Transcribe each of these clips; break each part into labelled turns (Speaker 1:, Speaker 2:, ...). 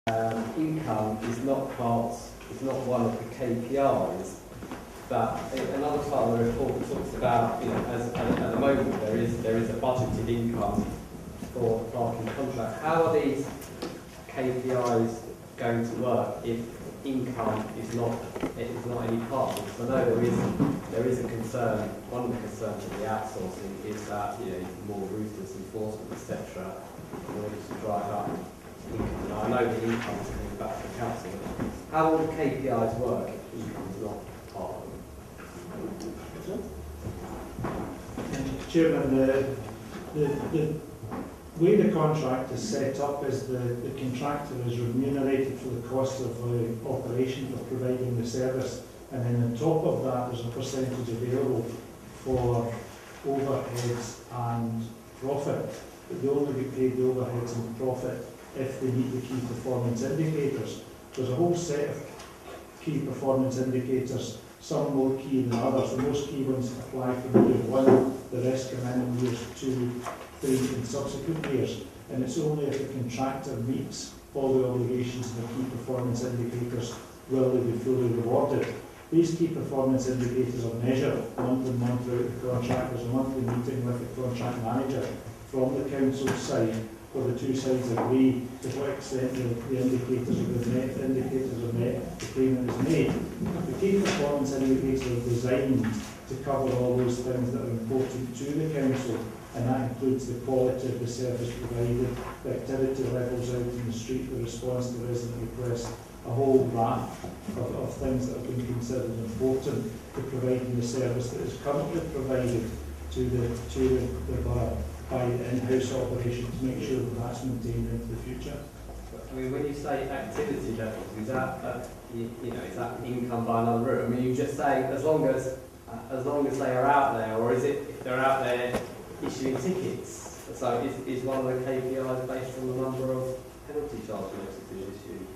Speaker 1: income is not one of the KPIs, but another part of the report talks about, as at the moment there is a budgeted income for clerking contract. How are these KPIs going to work if income is not any part of it? So I know there is a concern. One of the concerns of the outsourcing is that more ruthless enforcement, etc., in order to drive up income. Now I know the income is coming back to the council. How will the KPIs work if income is not part of it?
Speaker 2: Chairman, the way the contract is set up is the contractor is remunerated for the cost of operation for providing the service, and then on top of that there's a percentage available for overheads and profit. But they only get paid the overheads and profit if they meet the key performance indicators. There's a whole set of key performance indicators, some more key than others. The most key ones apply for year 1, the rest come in years 2, 3 and subsequent years. And it's only if the contractor meets all the obligations of the key performance indicators will they be fully rewarded. These key performance indicators are measured month and month throughout the contract. There's a monthly meeting with the contract manager from the council's side, where the two sides agree to what extent the indicators have been met. If the indicators are met, the payment is made. The key performance indicators are designed to cover all those things that are important to the council, and that includes the quality of the service provided, the activity levels out in the street, the response to resident requests, a whole raft of things that have been considered important to providing the service that is currently provided to the borough by the in-house operation, to make sure that that's maintained into the future.
Speaker 1: I mean, when you say activity levels, is that is that income by another route? I mean, you just say as long as they are out there, or is it if they're out there issuing tickets? So is one of the KPIs based on the number of penalty charge notices issued?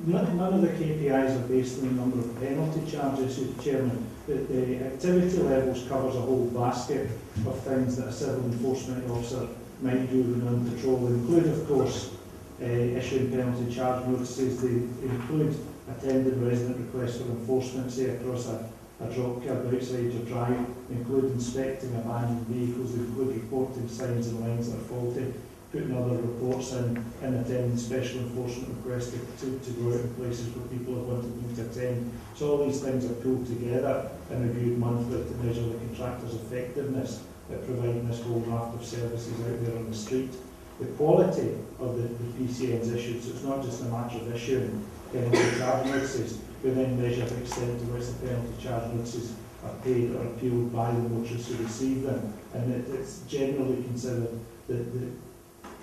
Speaker 2: None of the KPIs are based on the number of penalty charges, Chairman. The activity levels covers a whole basket of things that a civil enforcement officer might do when on patrol. They include, of course, issuing penalty charge notices. They include attending resident requests for enforcement, say across a drop curb outside your drive. They include inspecting abandoned vehicles. They include reporting signs and lines that are faulty, putting other reports in, and attending special enforcement requests to go out in places where people have wanted them to attend. So all these things are pulled together and reviewed monthly to measure the contractor's effectiveness at providing this whole raft of services out there on the street. The quality of the PCNs issued, so it's not just a matter of issuing penalty charge notices, we then measure the extent to which the penalty charge notices are paid or appealed by the motorists who receive them, and it's generally considered that the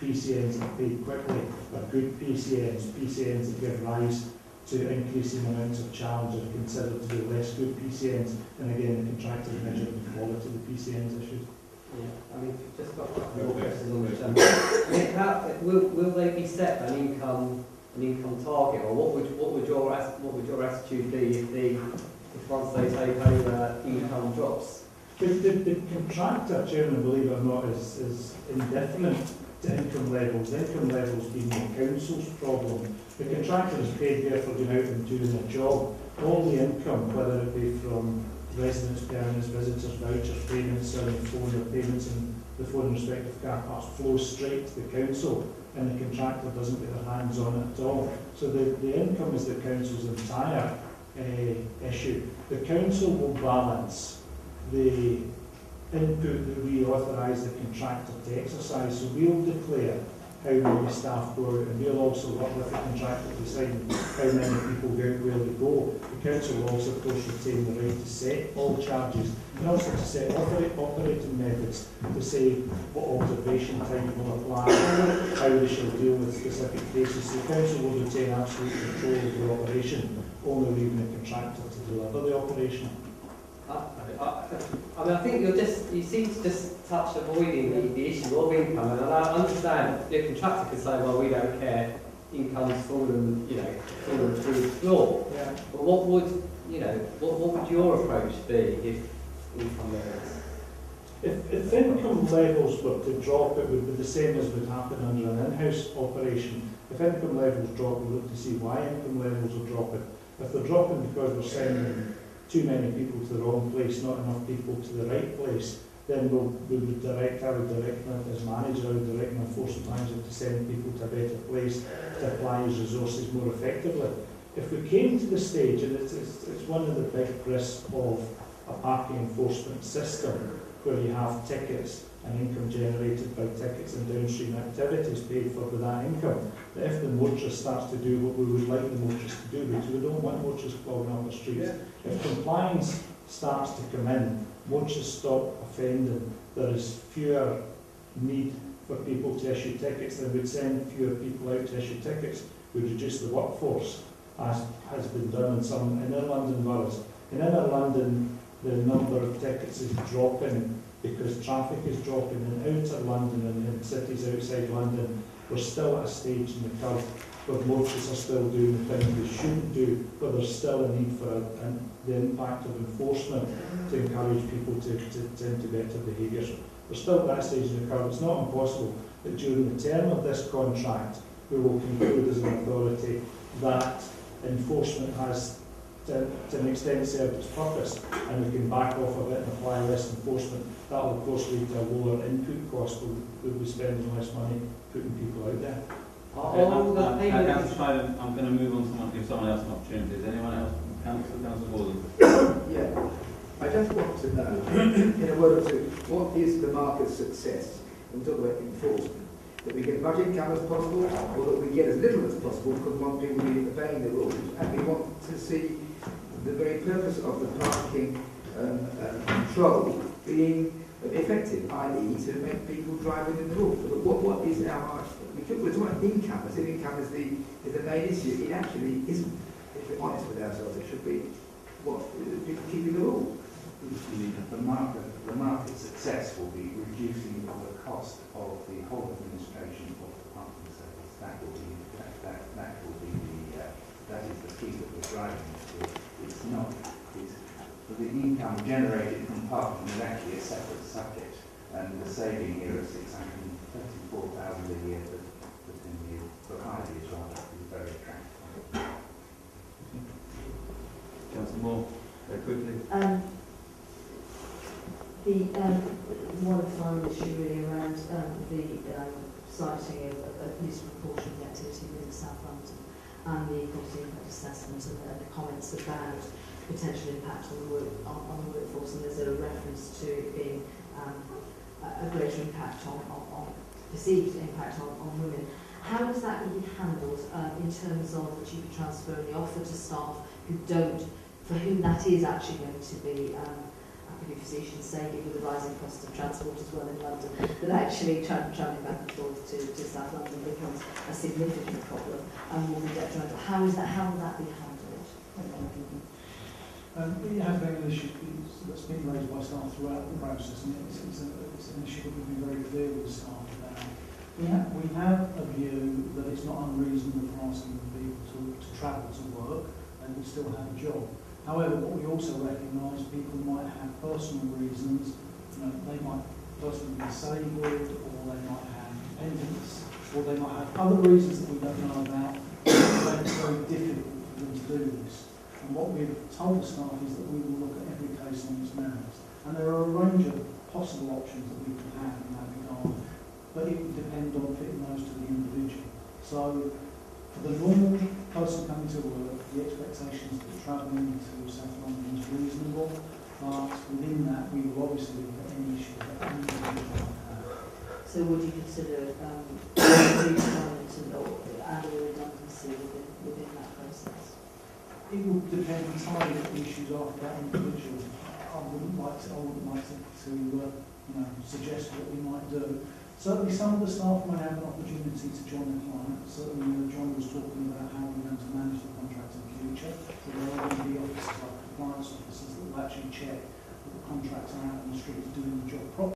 Speaker 2: PCNs that are paid quickly are good PCNs. PCNs that give rise to increasing amounts of challenge are considered to be less good PCNs, and again the contractors measure the quality of the PCNs issued.
Speaker 1: Yeah, I mean, just got a couple more questions on this. I mean, will they be set an income target, or what would your attitude be if once they take over income drops?
Speaker 2: The contractor, Chairman, believe it or not, is indifferent to income levels. Income levels being the council's problem. The contractor is paid there for going out and doing a job. All the income, whether it be from residents, permits, visitors, vouchers, payments on the phone, or payments in the phone respective car parks, flows straight to the council, and the contractor doesn't get their hands on it at all. So the income is the council's entire issue. The council will balance the input that we authorise the contractor to exercise. So we'll declare how many staff go out, and we'll also work with the contractor to decide how many people go out, where they go. The council will also, of course, retain the right to set all charges, and also to set operating methods to say what observation time will apply, how they shall deal with specific cases. So the council will retain absolute control of the operation, only leaving the contractor to deliver the operation.
Speaker 1: I mean, I think you seem to just touch avoiding the issue of income, and I understand the contractor could say, well, we don't care, income's fallen through the floor. Yeah. But what would your approach be if income levels?
Speaker 2: If income levels were to drop, it would be the same as would happen under an in-house operation. If income levels drop, we look to see why income levels are dropping. If they're dropping because we're sending too many people to the wrong place, not enough people to the right place, then I would direct as manager, I would direct my enforcement manager to send people to a better place to apply his resources more effectively. If we came to the stage, and it's one of the big risks of a parking enforcement system, where you have tickets and income generated by tickets and downstream activities paid for with that income, that if the motorist starts to do what we would like the motorist to do, because we don't want motorists clogging up the streets, if compliance starts to come in, motorists stop offending, there is fewer need for people to issue tickets, then we'd send fewer people out to issue tickets, we'd reduce the workforce, as has been done in some inner London boroughs. In inner London, the number of tickets is dropping because traffic is dropping. In outer London and in cities outside London, we're still at a stage in the curve where motorists are still doing the things they shouldn't do, but there's still a need for the impact of enforcement to encourage people to tend to better behaviour. So we're still at that stage in the curve. It's not impossible that during the term of this contract, we will conclude as an authority that enforcement has to an extent served its purpose, and we can back off a bit and apply less enforcement. That will of course lead to a lower input cost. We'll be spending less money putting people out there.
Speaker 1: All the payments.
Speaker 3: I'm going to move on to give someone else an opportunity. Is anyone else? Councillor Gordon.
Speaker 4: Yeah, I just want to know, in a word or two, what is the marker's success? When we talk about enforcement, that we get as much income as possible, or that we get as little as possible because we want people to be obeying the rules, and we want to see the very purpose of the parking control being effective, i.e. to make people drive within the rules. But what is our... We're talking about income, as if income is the main issue. It actually isn't. If we're honest with ourselves, it should be what people keeping the rules.
Speaker 5: The market success will be reducing the cost of the whole administration of the parking service. That is the key that we're driving to. It's not. The income generated from parking is actually a separate subject, and the saving here of 634,000 a year for 10 years, for 5 years rather, is very attractive.
Speaker 3: Councillor Moore, very quickly.
Speaker 6: One final issue really around the citing of least proportionate activity within South London and the property impact assessment and the comments about potential impact on the workforce, and there's a reference to it being a greater impact on perceived impact on women. How is that going to be handled in terms of the cheaper transfer and the offer to staff for whom that is actually going to be, I could be facetious saying, given the rising cost of transport as well in London, that actually travelling back and forth to South London becomes a significant problem and will be detrimental. How will that be handled?
Speaker 7: It has been an issue that's been raised by staff throughout the process, and it's an issue that we've been very clear with staff about. We have a view that it's not unreasonable for asking people to travel to work and would still have a job. However, what we also recognise, people might have personal reasons. They might personally be disabled, or they might have dependents, or they might have other reasons that we don't know about. It's very difficult for them to do this. And what we've told the staff is that we will look at every case on its merits. And there are a range of possible options that we could have in that regard, but it would depend on fitting those to the individual. So, for the normal person coming to work, the expectations that travelling to South London is reasonable, but within that we will obviously look at any issue that any individual might have.
Speaker 6: So would you consider redeployment and or redundancy within that process?
Speaker 7: It will depend entirely what the issues are for that individual. I wouldn't like to suggest what we might do. Certainly some of the staff may have an opportunity to join the client. Certainly John was talking about how we're going to manage the contract in the future. So there are going to be officers like compliance officers that will actually check that the contracts are out on the streets doing the job properly.